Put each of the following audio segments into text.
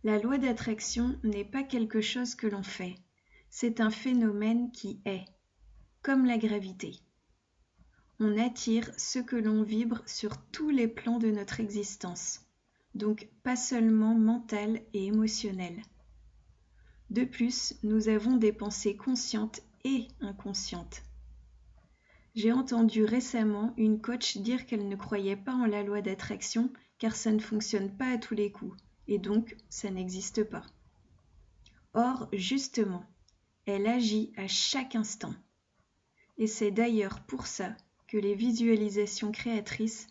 La loi d'attraction n'est pas quelque chose que l'on fait, c'est un phénomène qui est, comme la gravité. On attire ce que l'on vibre sur tous les plans de notre existence, donc pas seulement mental et émotionnel. De plus, nous avons des pensées conscientes et inconscientes. J'ai entendu récemment une coach dire qu'elle ne croyait pas en la loi d'attraction car ça ne fonctionne pas à tous les coups, et donc ça n'existe pas. Or, justement, elle agit à chaque instant. Et c'est d'ailleurs pour ça que les visualisations créatrices,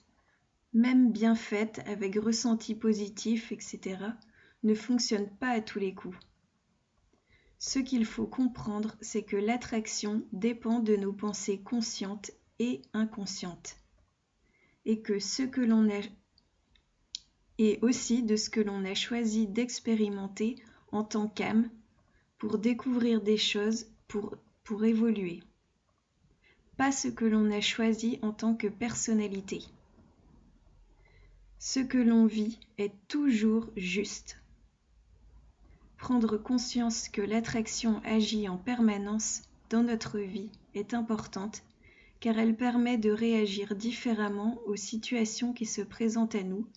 même bien faites avec ressenti positif, etc., ne fonctionnent pas à tous les coups. Ce qu'il faut comprendre, c'est que l'attraction dépend de nos pensées conscientes et inconscientes, et aussi de ce que l'on a choisi d'expérimenter en tant qu'âme pour découvrir des choses, pour évoluer. Pas ce que l'on a choisi en tant que personnalité. Ce que l'on vit est toujours juste. Prendre conscience que l'attraction agit en permanence dans notre vie est importante car elle permet de réagir différemment aux situations qui se présentent à nous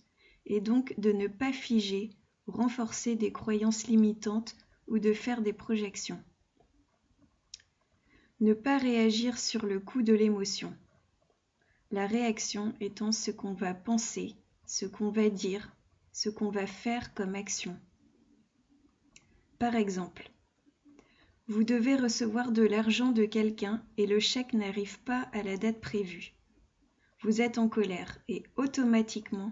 et donc de ne pas figer, renforcer des croyances limitantes ou de faire des projections. Ne pas réagir sur le coup de l'émotion. La réaction étant ce qu'on va penser, ce qu'on va dire, ce qu'on va faire comme action. Par exemple, vous devez recevoir de l'argent de quelqu'un et le chèque n'arrive pas à la date prévue. Vous êtes en colère et automatiquement,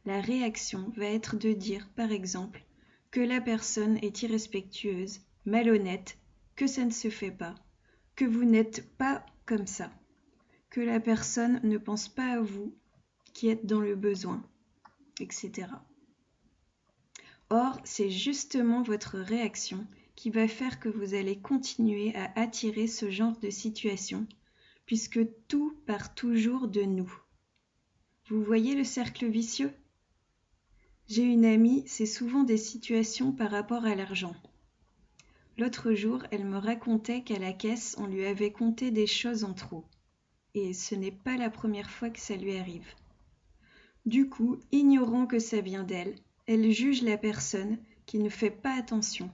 la réaction va être de dire, par exemple, que la personne est irrespectueuse, malhonnête, que ça ne se fait pas, que vous n'êtes pas comme ça, que la personne ne pense pas à vous, qui êtes dans le besoin, etc. Or, c'est justement votre réaction qui va faire que vous allez continuer à attirer ce genre de situation, puisque tout part toujours de nous. Vous voyez le cercle vicieux ? J'ai une amie, c'est souvent des situations par rapport à l'argent. L'autre jour, elle me racontait qu'à la caisse, on lui avait compté des choses en trop. Et ce n'est pas la première fois que ça lui arrive. Du coup, ignorant que ça vient d'elle, elle juge la personne qui ne fait pas attention.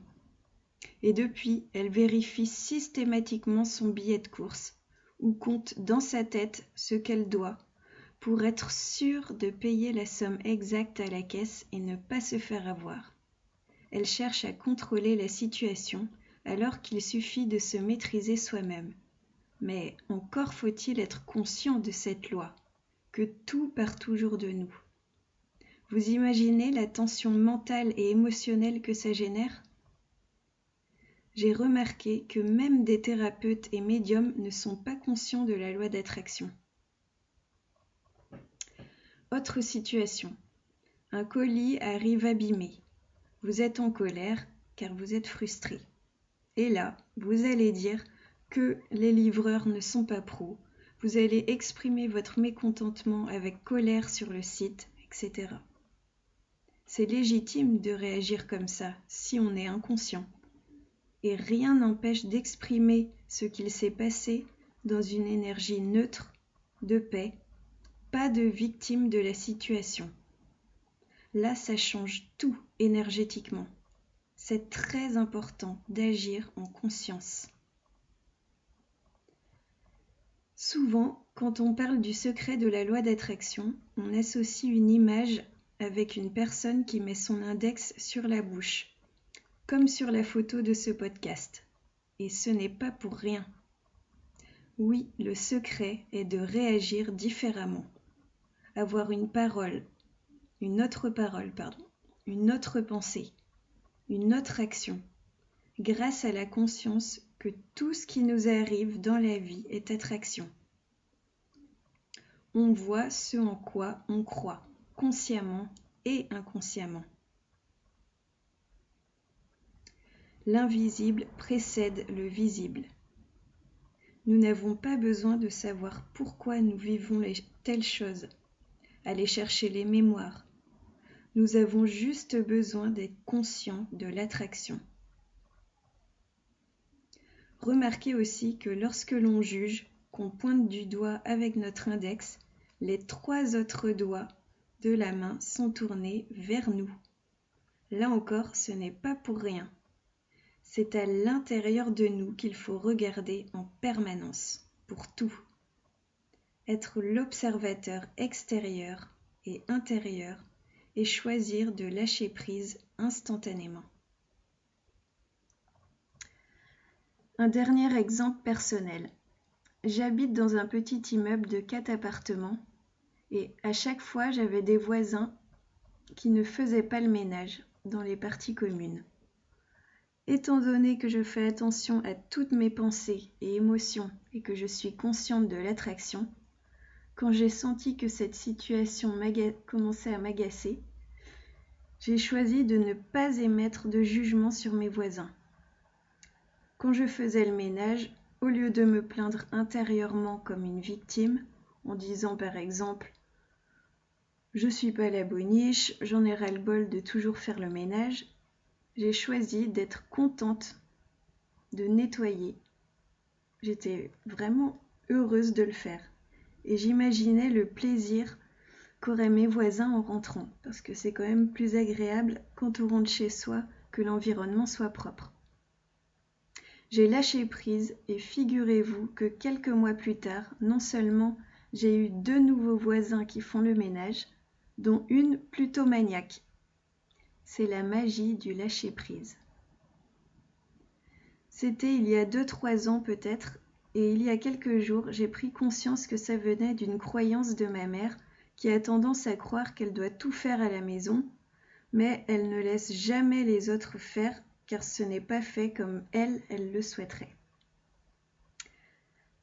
Et depuis, elle vérifie systématiquement son billet de course ou compte dans sa tête ce qu'elle doit pour être sûre de payer la somme exacte à la caisse et ne pas se faire avoir. Elle cherche à contrôler la situation alors qu'il suffit de se maîtriser soi-même. Mais encore faut-il être conscient de cette loi, que tout part toujours de nous. Vous imaginez la tension mentale et émotionnelle que ça génère ? J'ai remarqué que même des thérapeutes et médiums ne sont pas conscients de la loi d'attraction. Autre situation. Un colis arrive abîmé. Vous êtes en colère car vous êtes frustré. Et là, vous allez dire que les livreurs ne sont pas pros. Vous allez exprimer votre mécontentement avec colère sur le site, etc. C'est légitime de réagir comme ça si on est inconscient. Et rien n'empêche d'exprimer ce qu'il s'est passé dans une énergie neutre, de paix, pas de victime de la situation. Là, ça change tout énergétiquement. C'est très important d'agir en conscience. Souvent, quand on parle du secret de la loi d'attraction, on associe une image avec une personne qui met son index sur la bouche, comme sur la photo de ce podcast. Et ce n'est pas pour rien. Oui, le secret est de réagir différemment. Avoir une autre pensée, une autre action, grâce à la conscience que tout ce qui nous arrive dans la vie est attraction. On voit ce en quoi on croit, consciemment et inconsciemment. L'invisible précède le visible. Nous n'avons pas besoin de savoir pourquoi nous vivons telles choses, aller chercher les mémoires. Nous avons juste besoin d'être conscients de l'attraction. Remarquez aussi que lorsque l'on juge, qu'on pointe du doigt avec notre index, les 3 autres doigts de la main sont tournés vers nous. Là encore, ce n'est pas pour rien. C'est à l'intérieur de nous qu'il faut regarder en permanence, pour tout. Être l'observateur extérieur et intérieur et choisir de lâcher prise instantanément. Un dernier exemple personnel. J'habite dans un petit immeuble de 4 appartements et à chaque fois j'avais des voisins qui ne faisaient pas le ménage dans les parties communes. Étant donné que je fais attention à toutes mes pensées et émotions et que je suis consciente de l'attraction, quand j'ai senti que cette situation commençait à m'agacer, j'ai choisi de ne pas émettre de jugement sur mes voisins. Quand je faisais le ménage, au lieu de me plaindre intérieurement comme une victime, en disant par exemple « Je suis pas la boniche, j'en ai ras-le-bol de toujours faire le ménage », j'ai choisi d'être contente de nettoyer. J'étais vraiment heureuse de le faire et j'imaginais le plaisir qu'auraient mes voisins en rentrant, parce que c'est quand même plus agréable quand on rentre chez soi que l'environnement soit propre. J'ai lâché prise et figurez-vous que quelques mois plus tard, non seulement j'ai eu 2 nouveaux voisins qui font le ménage, dont une plutôt maniaque. C'est la magie du lâcher prise. C'était il y a 2-3 ans peut-être, et il y a quelques jours, j'ai pris conscience que ça venait d'une croyance de ma mère qui a tendance à croire qu'elle doit tout faire à la maison, mais elle ne laisse jamais les autres faire car ce n'est pas fait comme elle le souhaiterait.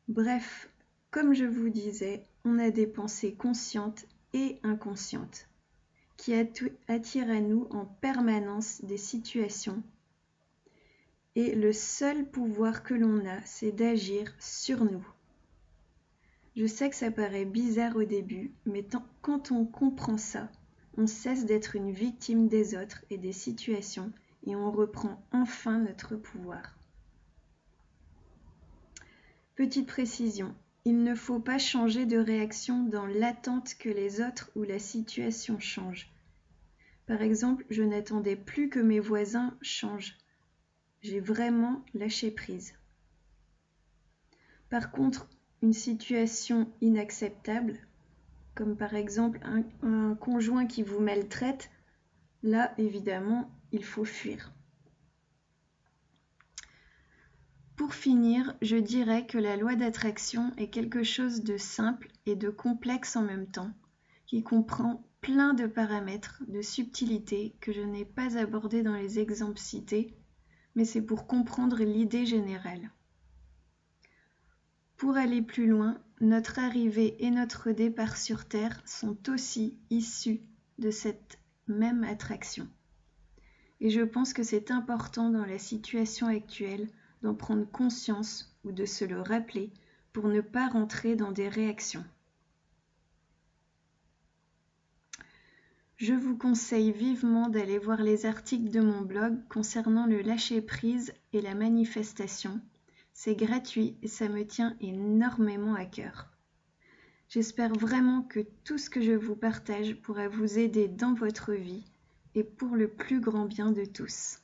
Bref, comme je vous disais, on a des pensées conscientes et inconscientes qui attirent à nous en permanence des situations et le seul pouvoir que l'on a, c'est d'agir sur nous. Je sais que ça paraît bizarre au début, mais quand on comprend ça, on cesse d'être une victime des autres et des situations et on reprend enfin notre pouvoir. Petite précision, il ne faut pas changer de réaction dans l'attente que les autres ou la situation changent. Par exemple, je n'attendais plus que mes voisins changent. J'ai vraiment lâché prise. Par contre, une situation inacceptable, comme par exemple un conjoint qui vous maltraite, là, évidemment, il faut fuir. Pour finir, je dirais que la loi d'attraction est quelque chose de simple et de complexe en même temps, qui comprend plein de paramètres, de subtilités que je n'ai pas abordées dans les exemples cités, mais c'est pour comprendre l'idée générale. Pour aller plus loin, notre arrivée et notre départ sur Terre sont aussi issus de cette même attraction. Et je pense que c'est important dans la situation actuelle d'en prendre conscience ou de se le rappeler pour ne pas rentrer dans des réactions. Je vous conseille vivement d'aller voir les articles de mon blog concernant le lâcher-prise et la manifestation. C'est gratuit et ça me tient énormément à cœur. J'espère vraiment que tout ce que je vous partage pourra vous aider dans votre vie et pour le plus grand bien de tous.